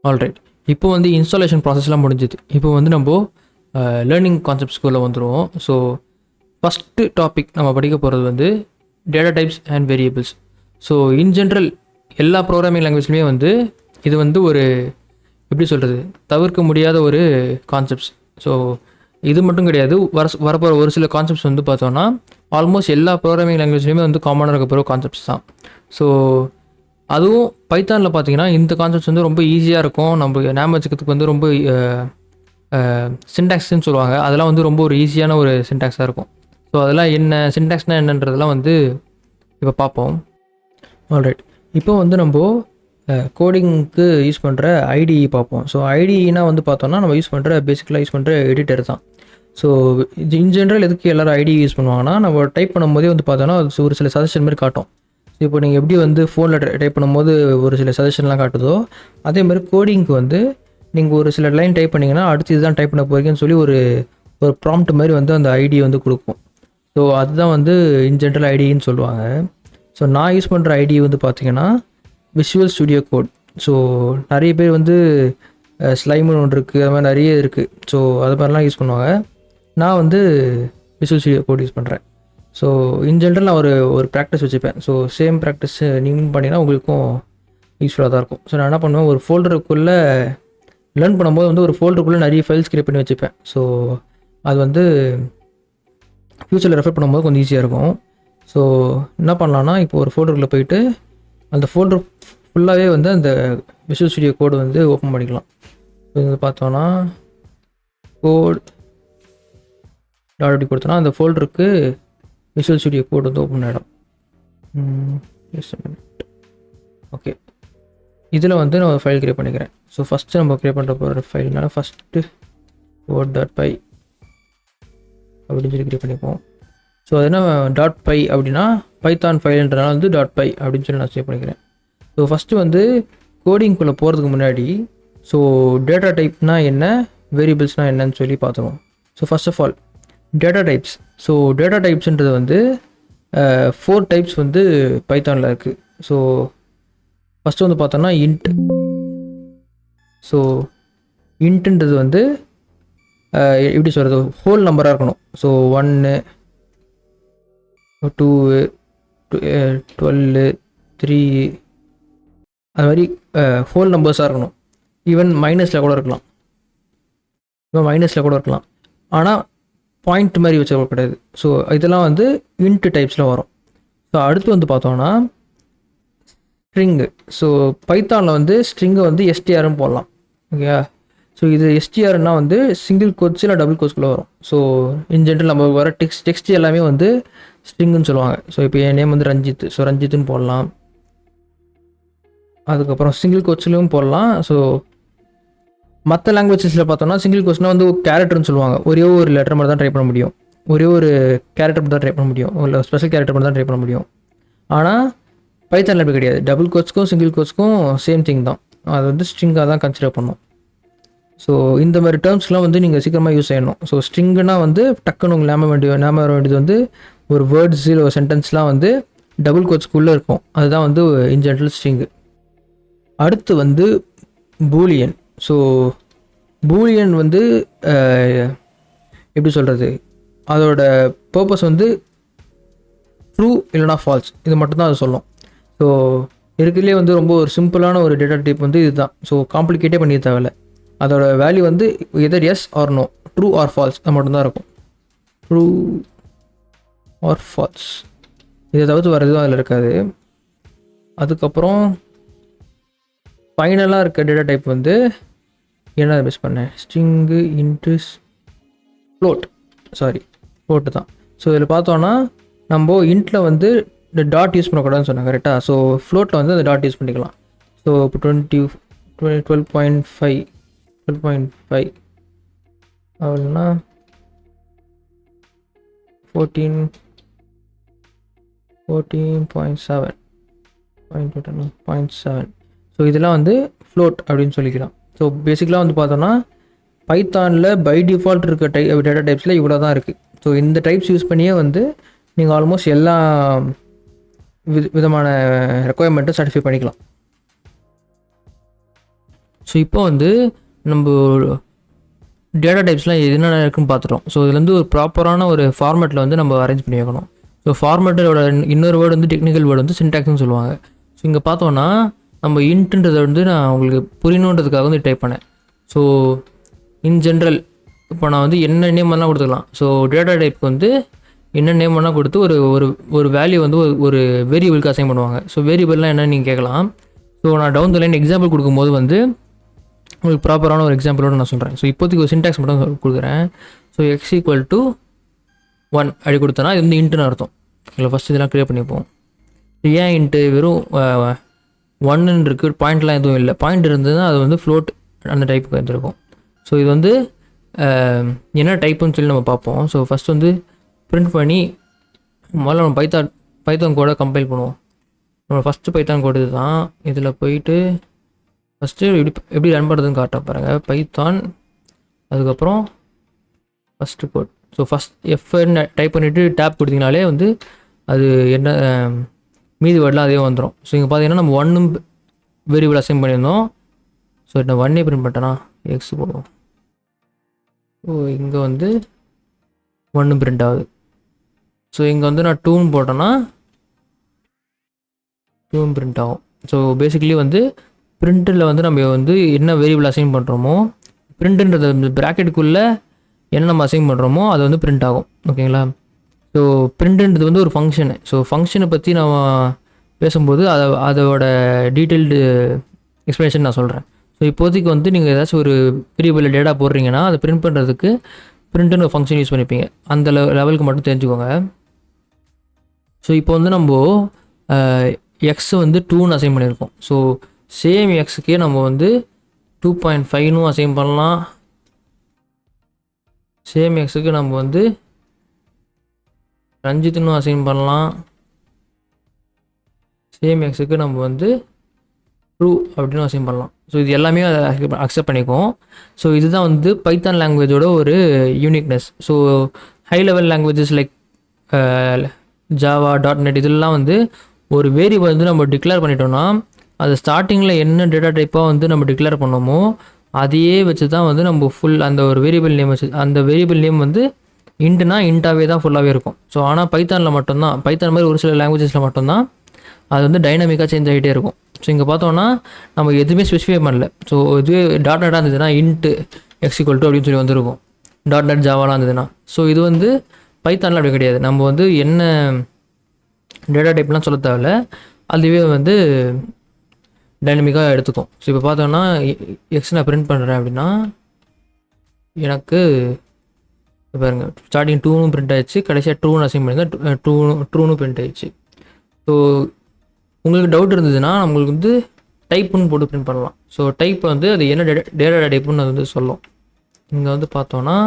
Alright. இப்போ வந்து installation ப்ராசஸ்லாம் முடிஞ்சுது. இப்போ வந்து நம்ம லேர்னிங் கான்செப்ட்ஸ்குள்ளே வந்துடுவோம். ஸோ ஃபஸ்ட்டு டாபிக் நம்ம படிக்க போகிறது வந்து data types and variables. So in general எல்லா ப்ரோக்ராமிங் லாங்குவேஜ்லேயுமே வந்து இது வந்து ஒரு எப்படி சொல்கிறது, தவிர்க்க முடியாத ஒரு கான்செப்ட்ஸ். ஸோ இது மட்டும் கிடையாது, வரப்போகிற ஒரு சில கான்செப்ட்ஸ் வந்து பார்த்தோன்னா ஆல்மோஸ்ட் எல்லா ப்ரோக்ராமிங் லாங்குவேஜ்லேயுமே வந்து காமனாக இருக்க போகிற கான்செப்ட்ஸ் தான். ஸோ அதுவும் பைத்தானில் பார்த்தீங்கன்னா இந்த கான்செப்ட்ஸ் வந்து ரொம்ப ஈஸியாக இருக்கும். நம்ம ஞாபகம் வச்சுக்கிறதுக்கு வந்து ரொம்ப சின்டாக்ஸ்ன்னு சொல்லுவாங்க. அதெல்லாம் வந்து ரொம்ப ஒரு ஈஸியான ஒரு சின்டாக்ஸாக இருக்கும். ஸோ அதெல்லாம் என்ன சின்டாக்ஸ்னால் என்னன்றதெல்லாம் வந்து இப்போ பார்ப்போம். ஆல்ரைட். இப்போ வந்து நம்ம கோடிங்க்கு யூஸ் பண்ணுற ஐடிஇ பார்ப்போம். ஸோ ஐடிஇனா வந்து பார்த்தோன்னா நம்ம பேசிக்கலாக யூஸ் பண்ணுற எடிட்டர் தான். ஸோ இன் ஜென்ரல் எதுக்கு எல்லோரும் ஐடிஇ யூஸ் பண்ணுவாங்கன்னா, நம்ம டைப் பண்ணும்போதே வந்து பார்த்தோன்னா அது ஒரு சில சஜஷன் மாதிரி காட்டும். ஸோ இப்போ நீங்கள் எப்படி வந்து ஃபோனில் டைப் பண்ணும்போது ஒரு சில சஜஷன்லாம் காட்டுதோ, அதேமாதிரி கோடிங்க்கு வந்து நீங்கள் ஒரு சில லைன் டைப் பண்ணிங்கன்னா அடுத்து இதுதான் டைப் பண்ண போகிறீங்கன்னு சொல்லி ஒரு ப்ராம்ப்ட் மாதிரி வந்து அந்த ஐடியை வந்து கொடுக்கும். ஸோ அதுதான் வந்து இன் ஜென்ரல் ஐடின்னு சொல்லுவாங்க. ஸோ நான் யூஸ் பண்ணுற ஐடி வந்து பார்த்திங்கன்னா விஷுவல் ஸ்டுடியோ கோட். ஸோ நிறைய பேர் வந்து ஸ்லைம்னு ஒன்று இருக்குது, அது மாதிரி நிறைய இருக்குது. ஸோ அது மாதிரிலாம் யூஸ் பண்ணுவாங்க. நான் வந்து விஷுவல் ஸ்டுடியோ கோட் யூஸ் பண்ணுறேன். ஸோ இன் ஜென்ரல் நான் ஒரு ப்ராக்டிஸ் வச்சுப்பேன். ஸோ சேம் ப்ராக்டிஸ் நீங்களும் பண்ணிங்கன்னா உங்களுக்கும் யூஸ்ஃபுல்லாக தான் இருக்கும். ஸோ நான் என்ன பண்ணுவேன், ஒரு ஃபோல்டருக்குள்ளே லேர்ன் பண்ணும்போது வந்து ஒரு ஃபோல்டருக்குள்ளே நிறைய ஃபைல்ஸ் கிரியேட் பண்ணி வச்சுப்பேன். ஸோ அது வந்து ஃப்யூச்சரில் ரெஃபர் பண்ணும்போது கொஞ்சம் ஈஸியாக இருக்கும். ஸோ என்ன பண்ணலான்னா, இப்போ ஒரு ஃபோல்டருக்குள்ளே போயிட்டு அந்த ஃபோல்டர் ஃபுல்லாகவே வந்து அந்த விஷுவல் ஸ்டுடியோ கோடு வந்து ஓப்பன் பண்ணிக்கலாம். இது பார்த்தோன்னா கோட் டாட் அப்படி கொடுத்தோன்னா அந்த ஃபோல்டருக்கு விஷுவல் ஸ்டுடியோ கோட் வந்து ஓப்பன் ஆகிடும். ஓகே, இதில் வந்து நான் ஒரு ஃபைல் க்ரியேட் பண்ணிக்கிறேன். ஸோ ஃபஸ்ட்டு நம்ம க்ரியேட் பண்ணுற போகிற ஃபைல்னால ஃபஸ்ட்டு code.py அப்படின்னு சொல்லி க்ரியேட் பண்ணிப்போம். ஸோ அது என்ன .py அப்படின்னா பைத்தான் ஃபைல்ன்றனால வந்து .py அப்படின்னு சொல்லி நான் சேவ் பண்ணிக்கிறேன். ஸோ ஃபஸ்ட்டு வந்து கோடிங்குள்ளே போகிறதுக்கு முன்னாடி ஸோ டேட்டா டைப்னால் என்ன, வேரியபிள்ஸ்னால் என்னன்னு சொல்லி பார்த்துருவோம். So first of all data types. So data டைப்ஸ்ன்றது வந்து 4 டைப்ஸ் வந்து பைத்தானில் இருக்குது. ஸோ ஃபஸ்ட்டு வந்து பார்த்தோன்னா இன்ட். ஸோ இன்ட்டுன்றது வந்து எப்படி சொல்கிறது, ஹோல் நம்பராக இருக்கணும். ஸோ 1 2 12 3 அது மாதிரி ஹோல் நம்பர்ஸாக இருக்கணும். ஈவன் மைனஸில் கூட இருக்கலாம், ஆனால் பாயிண்ட் மாதிரி வச்ச கிடையாது. ஸோ இதெல்லாம் வந்து இன்ட் டைப்ஸில் வரும். ஸோ அடுத்து வந்து பார்த்தோன்னா ஸ்ட்ரிங்கு. ஸோ பைத்தானில் வந்து ஸ்ட்ரிங்கை வந்து எஸ்டிஆர்னு போடலாம். ஓகே, ஸோ இது எஸ்டிஆர்னால் வந்து சிங்கிள் கோட்ஸ் இல்லை டபுள் கோட்ஸ்குள்ளே வரும். ஸோ இன் ஜென்ரல் நம்ம வர டெக்ஸ்ட் எல்லாமே வந்து ஸ்ட்ரிங்குன்னு சொல்லுவாங்க. ஸோ இப்போ என் நேம் வந்து ரஞ்சித், ஸோ ரஞ்சித்துன்னு போடலாம். அதுக்கப்புறம் சிங்கிள் கோட்ஸ்லையும் போடலாம். ஸோ மற்ற லாங்குவேஜஸில் பார்த்தோம்னா சிங்கிள் கோட்ஸ்னால் வந்து கேரக்டர்னு சொல்லுவாங்க. ஒரே ஒரு லெட்டர் மட்டும் தான் ட்ரை பண்ண முடியும், ஒரே ஒரு கேரக்டர் மட்டும் தான் ட்ரை பண்ண முடியும், இல்லை ஸ்பெஷல் கேரக்டர் மட்டும் தான் ட்ரை பண்ண முடியும். ஆனால் பைத்தானில் அப்படி கிடையாது. டபுள் கோட்ஸ்க்கும் சிங்கிள் கோட்ஸ்க்கும் சேம் திங் தான். அது வந்து ஸ்ட்ரிங்காக தான் கன்சிடர் பண்ணும். ஸோ இந்த மாதிரி டேர்ம்ஸ்லாம் வந்து நீங்கள் சீக்கிரமாக யூஸ் செய்யணும். ஸோ ஸ்ட்ரிங்குனா வந்து டக்குன்னு உங்களுக்கு ஞாபகம் வர வேண்டியது வந்து ஒரு வேர்ட்ஸ் இல்லை ஒரு சென்டென்ஸ்லாம் வந்து டபுள் கோட்ஸ்க்குள்ளே இருக்கும். அதுதான் வந்து இன் ஜென்ரல் ஸ்ட்ரிங்கு. அடுத்து வந்து பூலியன். ஸோ பூலியன் வந்து எப்படி சொல்கிறது, அதோட பர்பஸ் வந்து ட்ரூ இல்லைனா ஃபால்ஸ், இது மட்டும்தான் அது சொல்லும். ஸோ இருக்கிறதுலே வந்து ரொம்ப ஒரு சிம்பிளான ஒரு டேட்டா டைப் வந்து இதுதான். ஸோ காம்ப்ளிகேட்டே பண்ணி தேவையில்லை. அதோட வேல்யூ வந்து either yes or no, true or false, அது மட்டும்தான் இருக்கும். ட்ரூ ஆர் ஃபால்ஸ், இதை தவிர்த்து வர எதுவும் அதில் இருக்காது. அதுக்கப்புறம் ஃபைனலாக இருக்க டேட்டா டைப் வந்து என்ன மிஸ் பண்ணேன், ஸ்ட்ரிங்கு இன்ட்டு ஃப்ளோட்டு தான். ஸோ இதில் பார்த்தோன்னா நம்ம இன்ட்டில் வந்து இந்த டாட் யூஸ் பண்ணக்கூடாதுன்னு சொன்னேன் கரெக்டாக. ஸோ ஃப்ளோட்டில் வந்து அந்த டாட் யூஸ் பண்ணிக்கலாம். ஸோ இப்போ 12.5 அவ்வளோனா 14.7. ஸோ இதெல்லாம் வந்து ஃப்ளோட் அப்படின்னு சொல்லிக்கலாம். ஸோ பேசிக்கலாக வந்து பார்த்தோன்னா பைத்தானில் பை டிஃபால்ட் இருக்க டேட்டா டைப்ஸில் இவ்வளோ தான் இருக்குது. ஸோ இந்த டைப்ஸ் யூஸ் பண்ணியே வந்து நீங்கள் ஆல்மோஸ்ட் எல்லா விதமான ரெக்குயர்மெண்ட்டும் சர்டிஃபை பண்ணிக்கலாம். ஸோ இப்போ வந்து நம்ம டேட்டா டைப்ஸ்லாம் என்னென்ன இருக்குன்னு பார்த்துட்டோம். ஸோ இதுலேருந்து ஒரு ப்ராப்பரான ஒரு ஃபார்மேட்டில் வந்து நம்ம அரேஞ்ச் பண்ணி வைக்கணும். ஸோ ஃபார்மேட்டோட இன்னொரு வேர்டு வந்து டெக்னிக்கல் வேர்டு வந்து சின்டாக்ஸ்னு சொல்லுவாங்க. ஸோ இங்கே பார்த்தோன்னா நம்ம இன்ட்டுன்றதை வந்து நான் உங்களுக்கு புரியணுன்றதுக்காக வந்து டைப் பண்ணேன். ஸோ இன் ஜென்ரல் இப்போ நான் வந்து என்ன நேம் வேணால் கொடுத்துக்கலாம். ஸோ டேட்டா டைப்புக்கு வந்து என்ன நேம் வேணால் கொடுத்து ஒரு ஒரு ஒரு வேல்யூ வந்து ஒரு வேரியபிளுக்கு அசைன் பண்ணுவாங்க. ஸோ வேரியபிள்லாம் என்னன்னு நீங்கள் கேட்கலாம். ஸோ நான் டவுன் த லைன் எக்ஸாம்பிள் கொடுக்கும்போது வந்து உங்களுக்கு ப்ராப்பரான ஒரு எக்ஸாம்பிளோட நான் சொல்கிறேன். ஸோ இப்போதைக்கு ஒரு சின்டாக்ஸ் மட்டும் கொடுக்குறேன். ஸோ எக்ஸ் ஈக்குவல் டு 1 அப்படி கொடுத்தனா இது வந்து இன்ட்டுன்னு அர்த்தம். இல்லை ஃபஸ்ட் இதெல்லாம் க்ளியர் பண்ணிப்போம். ஏன் இன்ட்டு வெறும் 1 இருக்குது, பாயிண்ட்லாம் எதுவும் இல்லை. பாயிண்ட் இருந்ததுன்னா அது வந்து ஃப்ளோட் அந்த டைப்புக்கு வந்துருக்கும். ஸோ இது வந்து என்ன டைப்புன்னு சொல்லி நம்ம பார்ப்போம். ஸோ ஃபஸ்ட் வந்து பிரிண்ட் பண்ணி முதல்ல நம்ம பைத்தான் கோடை கம்பைல் பண்ணுவோம். நம்ம ஃபஸ்ட்டு பைத்தான் கோடு இது தான். இதில் போயிட்டு ஃபஸ்ட்டு எப்படி ரன் பண்ணுறதுன்னு காட்ட பாருங்கள். பைத்தான், அதுக்கப்புறம் ஃபஸ்ட்டு கோட். ஸோ ஃபஸ்ட் எஃப்னு டைப் பண்ணிவிட்டு டேப் கொடுத்தீங்கனாலே வந்து அது என்ன மீதி வேர்டெலாம் அதே வந்துடும். ஸோ இங்கே பார்த்தீங்கன்னா நம்ம 1 வேரியபிள் அசைன் பண்ணியிருந்தோம். ஸோ நான் 1 பிரிண்ட் பண்ணிட்டேன்னா எக்ஸ் போடுவோம். ஸோ இங்கே வந்து 1 பிரிண்ட் ஆகுது. ஸோ இங்கே வந்து நான் 2 போட்டேன்னா 2 பிரிண்ட் ஆகும். ஸோ பேசிக்கலி வந்து பிரிண்டில் வந்து நம்ம வந்து என்ன வேரியபிள் அசைன் பண்ணுறோமோ, பிரிண்ட்டுன்றது ப்ராக்கெட்டுக்குள்ளே என்ன நம்ம அசைன் பண்ணுறோமோ அது வந்து பிரிண்ட் ஆகும். ஓகேங்களா? ஸோ பிரிண்ட்டுன்றது வந்து ஒரு ஃபங்க்ஷனு. ஸோ ஃபங்க்ஷனை பற்றி நம்ம பேசும்போது அதோட டீட்டெயில்டு எக்ஸ்ப்ளனேஷன் நான் சொல்கிறேன். ஸோ இப்போதைக்கு வந்து நீங்கள் ஏதாச்சும் ஒரு வேரியபிள் டேட்டா போடுறீங்கன்னா அதை பிரிண்ட் பண்ணுறதுக்கு பிரிண்ட்டுன்னு ஒரு ஃபங்க்ஷன் யூஸ் பண்ணிப்பீங்க. அந்த லெவலுக்கு மட்டும் தெரிஞ்சுக்கோங்க. ஸோ இப்போ வந்து நம்ம எக்ஸ் வந்து 2ன்னு அசைன் பண்ணியிருக்கோம். ஸோ சேம் எக்ஸுக்கே நம்ம வந்து 2.5ன்னு அசைன் பண்ணலாம். சேம் எக்ஸுக்கு நம்ம வந்து ரஞ்சித்னு அசைன் பண்ணலாம். சேம் எக்ஸுக்கு நம்ம வந்து ட்ரூ அப்படின்னு அசைன் பண்ணலாம். ஸோ இது எல்லாமே அக்செப்ட் பண்ணிக்கும். ஸோ இதுதான் வந்து பைத்தான் லாங்குவேஜோட ஒரு uniqueness. So high level languages like Java, .NET இதெல்லாம் வந்து ஒரு வேரியபிள் வந்து நம்ம டிக்ளேர் பண்ணிட்டோம்னா அது ஸ்டார்டிங்கில் என்ன டேட்டா டைப்பாக வந்து நம்ம டிக்ளேர் பண்ணோமோ அதையே வச்சு தான் வந்து நம்ம ஃபுல் அந்த ஒரு வேரியபிள் நேம் வச்சு அந்த வேரியபிள் நேம் வந்து இன்ட்டுனா இன்ட்டாகவே தான் ஃபுல்லாகவே இருக்கும். ஸோ ஆனால் பைத்தானில் மட்டும்தான், பைத்தான் மாதிரி ஒரு சில லாங்குவேஜஸில் மட்டும்தான் அது வந்து டைனாமிக்காக சேஞ்ச் ஆகிட்டே இருக்கும். ஸோ இங்கே பார்த்தோன்னா நம்ம எதுவுமே ஸ்பெசிஃபை பண்ணல. ஸோ இதுவே .NET இருந்ததுன்னா இன்ட்டு எக்ஸ் ஈக்குவல் டு அப்படின்னு சொல்லி வந்துருக்கும். .NET ஜாவாலாம் இருந்ததுன்னா. ஸோ இது வந்து பைத்தானில் அப்படி கிடையாது. நம்ம வந்து என்ன டேட்டா டைப்லாம் சொல்ல தேவையில்ல, அதுவே வந்து டைனமிக்காக எடுத்துக்கும். ஸோ இப்போ பார்த்தோன்னா எக்ஸ் நான் பிரிண்ட் பண்ணுறேன் அப்படின்னா எனக்கு பாருங்க ஸ்டார்டிங் 2ன்னு பிரிண்ட் ஆயிடுச்சு, கடைசியாக 2ன்னு அசைன் பண்ணியிருந்தேன், ட்ரூன்னு பிரிண்ட் ஆயிடுச்சு. ஸோ உங்களுக்கு டவுட் இருந்ததுன்னா நம்மளுக்கு வந்து டைப்புன்னு போட்டு பிரிண்ட் பண்ணலாம். ஸோ டைப் வந்து அது என்ன டேட்டா டைப்புன்னு அது வந்து சொல்லும். இங்கே வந்து பார்த்தோன்னா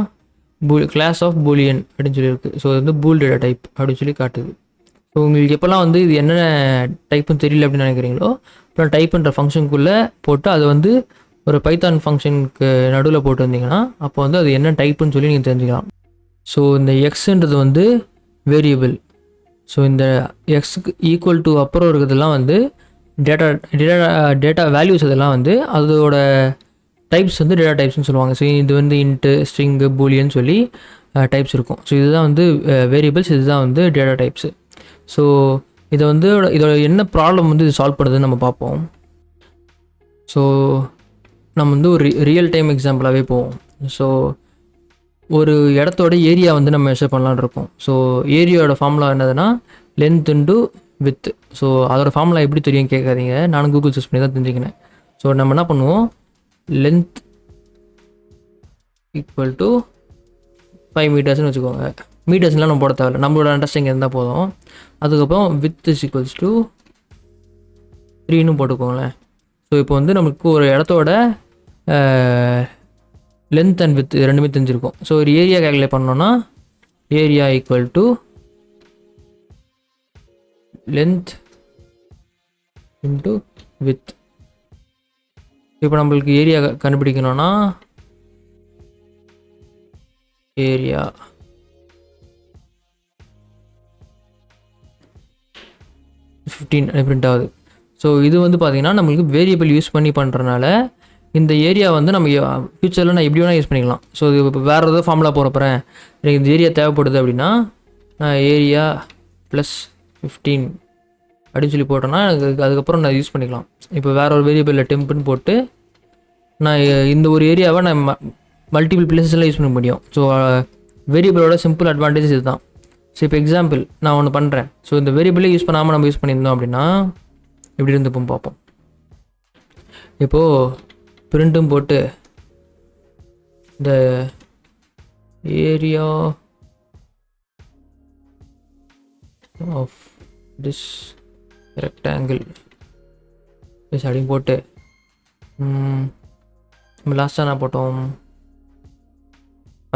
கிளாஸ் ஆஃப் பூலியன் அப்படின்னு சொல்லியிருக்கு. ஸோ அது வந்து பூல் டேட்டா டைப் அப்படின்னு சொல்லி காட்டுது. ஸோ உங்களுக்கு எப்போல்லாம் வந்து இது என்ன டைப்புன்னு தெரியல அப்படின்னு நினைக்கிறீங்களோ அப்புறம் டைப்புன்ற ஃபங்க்ஷனுக்குள்ளே போட்டு அதை வந்து ஒரு பைத்தான் ஃபங்க்ஷனுக்கு நடுவில் போட்டு வந்தீங்கன்னா அப்போ வந்து அது என்ன டைப்புன்னு சொல்லி நீங்கள் தெரிஞ்சுக்கலாம். ஸோ இந்த எக்ஸுன்றது வந்து வேரியபிள். ஸோ இந்த எக்ஸுக்கு ஈக்குவல் டு அப்புறம் இருக்கிறதுலாம் வந்து டேட்டா வேல்யூஸ் இதெல்லாம் வந்து அதோட டைப்ஸ் வந்து டேட்டா டைப்ஸ்னு சொல்லுவாங்க. ஸோ இது வந்து இன்ட்டு, ஸ்ட்ரிங்கு, பூலியன்னு சொல்லி டைப்ஸ் இருக்கும். ஸோ இதுதான் வந்து வேரியபிள்ஸ், இதுதான் வந்து டேட்டா டைப்ஸு. ஸோ இதை வந்து இதோட என்ன ப்ராப்ளம் வந்து இது சால்வ் பண்ணுறதுன்னு நம்ம பார்ப்போம். ஸோ நம்ம வந்து ஒரு ரியல் டைம் எக்ஸாம்பிளாகவே போவோம். ஸோ ஒரு இடத்தோட ஏரியா வந்து நம்ம மெஷர் பண்ணலான்னு இருக்கோம். ஸோ ஏரியாவோட ஃபார்முலா என்னதுன்னா லென்த் இன்டு வித்து. ஸோ அதோட ஃபார்முலா எப்படி தெரியும் கேட்காதீங்க, நானும் கூகுள் சர்ச் பண்ணி தான் தெரிஞ்சுக்கினேன். ஸோ நம்ம என்ன பண்ணுவோம், லென்த் ஈக்குவல் டு 5 மீட்டர்ஸ்னு வச்சுக்கோங்க. மீட்டர்ஸ்லாம் நம்ம போட தேவையில்ல, நம்மளோட அண்டர்ஸ்டாண்டிங் இருந்தால் போதும். அதுக்கப்புறம் வித் இஸ் ஈக்குவல்ஸ் டு 3ன்னு போட்டுக்கோங்களேன். ஸோ இப்போ வந்து நமக்கு ஒரு இடத்தோட லென்த் அண்ட் வித் ரெண்டுமே தெரிஞ்சிருக்கும். ஸோ ஒரு ஏரியா கேல்குலேட் பண்ணோன்னா area equal to length into with. இப்போ நம்மளுக்கு ஏரியா கண்டுபிடிக்கணும்னா ஏரியா பிரிண்ட் ஆகுது. ஸோ இது வந்து பார்த்திங்கன்னா நம்மளுக்கு வேரியபிள் யூஸ் பண்ணி பண்ணுறதுனால இந்த ஏரியா வந்து நம்ம ஃப்யூச்சரில் நான் எப்படி வேணால் யூஸ் பண்ணிக்கலாம். ஸோ இது இப்போ வேறு ஏதோ ஃபார்முலா போகிறப்பறேன் எனக்கு இந்த ஏரியா தேவைப்படுது அப்படின்னா நான் ஏரியா ப்ளஸ் 15 அப்படின்னு சொல்லி போட்டோன்னா எனக்கு அதுக்கப்புறம் நான் யூஸ் பண்ணிக்கலாம். இப்போ வேறு ஒரு வேரியபிளில் டெம்புன்னு போட்டு நான் இந்த ஒரு ஏரியாவை நான் மல்டிபிள் பிளேசஸ்லாம் யூஸ் பண்ண முடியும். ஸோ வேரியபிளோட சிம்பிள் அட்வான்டேஜ் இதுதான். ஸோ இப்போ எக்ஸாம்பிள் நான் ஒன்று பண்ணுறேன். ஸோ இந்த வேரியபிளே யூஸ் பண்ணாமல் நம்ம யூஸ் பண்ணியிருந்தோம் அப்படின்னா எப்படி இருந்துப்போம் பார்ப்போம். இப்போது பிரிண்ட்டும் போட்டு இந்த area of this rectangle this அப்படின்னு போட்டு நம்ம லாஸ்ட்டாக நான் போட்டோம்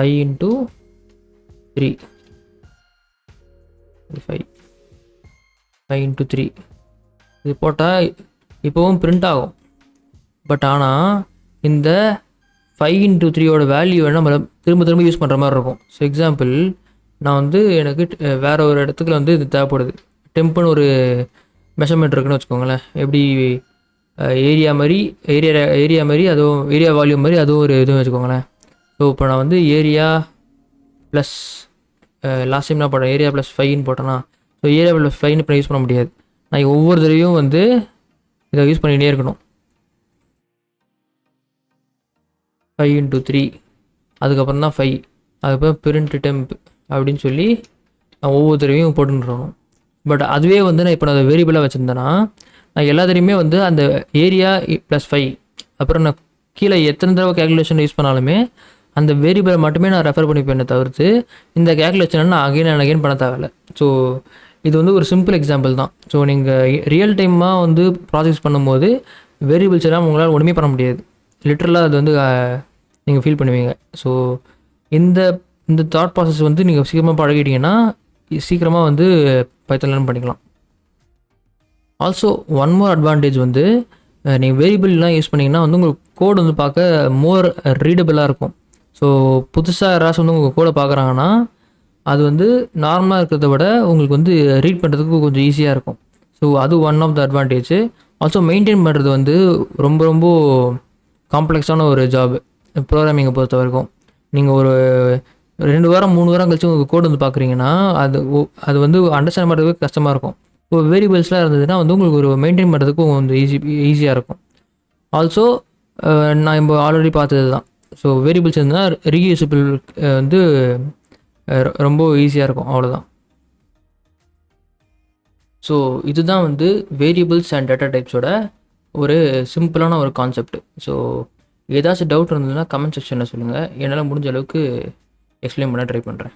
5 into 3 5 into 3 இது போட்டால் இப்போவும் பிரிண்ட் ஆகும். பட் ஆனால் இந்த 5 into 3யோட வேல்யூவை நம்ம திரும்ப யூஸ் பண்ணுற மாதிரி இருக்கும். ஸோ எக்ஸாம்பிள் நான் வந்து எனக்கு வேறு ஒரு இடத்துக்குள்ள வந்து இது தேவைப்படுது. டெம்புன்னு ஒரு மெஷர்மெண்ட் இருக்குன்னு வச்சுக்கோங்களேன். எப்படி ஏரியா மாதிரி அதுவும் ஏரியா வால்யூம் மாதிரி அதுவும் ஒரு இதுவும் வச்சுக்கோங்களேன். ஸோ இப்போ நான் வந்து ஏரியா ப்ளஸ் லாஸ்ட் டைம் நான் போட்டேன் ஏரியா ப்ளஸ் 5ன்னு போட்டேன்னா ஸோ ஏரியா ப்ளஸ் 5 இப்போ யூஸ் பண்ண முடியாது. நான் ஒவ்வொரு தடவையும் வந்து இதை யூஸ் பண்ணிகிட்டே இருக்கணும். 5 into 3 அதுக்கப்புறம் தான் 5 அதுக்கப்புறம் பிரிண்ட் டெம்ப் அப்படின்னு சொல்லி நான் ஒவ்வொரு தடவையும் போட்டுருக்கணும். பட் அதுவே வந்து நான் இப்போ நான் வேரியபிளாக வச்சுருந்தேன்னா நான் எல்லா தடவையுமே வந்து அந்த ஏரியா ப்ளஸ் 5 அப்புறம் நான் கீழே எத்தனை தடவை கேல்குலேஷன் யூஸ் பண்ணாலுமே அந்த வேரியபிளை மட்டுமே நான் ரெஃபர் பண்ணிப்பேனே தவிர்த்து இந்த கேல்குலேஷனை நான் அகைன் பண்ண தேவையில்லை. ஸோ இது வந்து ஒரு சிம்பிள் எக்ஸாம்பிள் தான். ஸோ நீங்கள் ரியல் டைமாக வந்து ப்ராசஸ் பண்ணும்போது வேரியபிள்ஸ் எல்லாம் உங்களால் ஒன்றுமே பண்ண முடியாது. லிட்ரலாக அது வந்து நீங்கள் ஃபீல் பண்ணுவீங்க. ஸோ இந்த தாட் ப்ராசஸ் வந்து நீங்கள் சீக்கிரமாக பழகிட்டீங்கன்னா சீக்கிரமாக வந்து பைத்தன் லேர்ன் பண்ணிக்கலாம். ஆல்சோ ஒன் மோர் அட்வான்டேஜ் வந்து நீங்கள் வேரியபிள்லாம் யூஸ் பண்ணிங்கன்னா வந்து உங்களுக்கு கோட் வந்து பார்க்க மோர் ரீடபிளாக இருக்கும். ஸோ புதுசாக யாராச்சும் வந்து உங்கள் கோடை பார்க்குறாங்கன்னா அது வந்து நார்மலாக இருக்கிறத விட உங்களுக்கு வந்து ரீட் பண்ணுறதுக்கு கொஞ்சம் ஈஸியாக இருக்கும். ஸோ அது one of the advantage. Also maintain பண்ணுறது வந்து ரொம்ப காம்ப்ளெக்ஸான ஒரு ஜாப் ப்ரோக்ராமிங்கை பொறுத்த வரைக்கும். நீங்கள் ஒரு 2 வாரம் 3 வாரம் கழிச்சு உங்கள் கோடு வந்து பார்க்குறீங்கன்னா அது வந்து அண்டர்ஸ்டாண்ட் பண்ணுறதுக்கு கஷ்டமாக இருக்கும். இப்போ வேரியபிள்ஸ்லாம் இருந்ததுன்னா வந்து உங்களுக்கு ஒரு மெயின்டைன் பண்ணுறதுக்கும் வந்து ஈஸியாக இருக்கும். ஆல்சோ நான் இப்போ ஆல்ரெடி பார்த்தது தான். ஸோ வேரியபிள்ஸ் இருந்தால் ரீயூசபிள் வந்து ரொம்ப ஈஸியாக இருக்கும். அவ்வளோதான். ஸோ இதுதான் வந்து வேரியபிள்ஸ் அண்ட் டேட்டா டைப்ஸோட ஒரு சிம்பிளான ஒரு கான்செப்ட். ஸோ ஏதாச்சும் டவுட் இருந்ததுன்னா கமெண்ட் செக்ஷனில் சொல்லுங்கள். என்னால் முடிஞ்ச அளவுக்கு எக்ஸ்பிளைன் பண்ண ட்ரை பண்ணுறேன்.